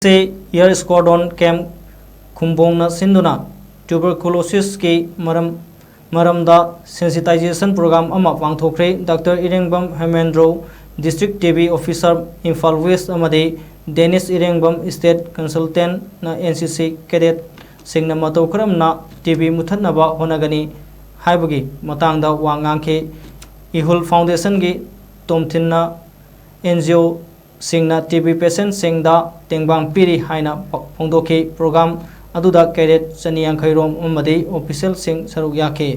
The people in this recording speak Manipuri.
से एयर स्क्वाड्रन कैम्प खुम्बोंगना सिंधुना ट्यूबरकुलोसिस की मरमदा सेंसिटाइजेशन प्रोग्राम अमा पांगथोखरे। Doctor Irengbam Hemendro district TB officer Imphal west अमदी डेनिस इरेंगबम स्टेट कंसल्टेंट ना एनसीसी कैडेट सिंगना मतौ करमना टीबी मुथनबा होनगनी हाइबगी मतंगदा वा ngaंखे। इहुल फाउंडेशन की तोमथिना एनजीओ सिंगना टीबी पेशेंट सिंगदा तेंगबांग पीरी हाइना फोंदोखी। प्रोग्राम अदुदा कैडेट चनियांखैरोम अमदी ऑफिशियल सिंग सरुक याखे।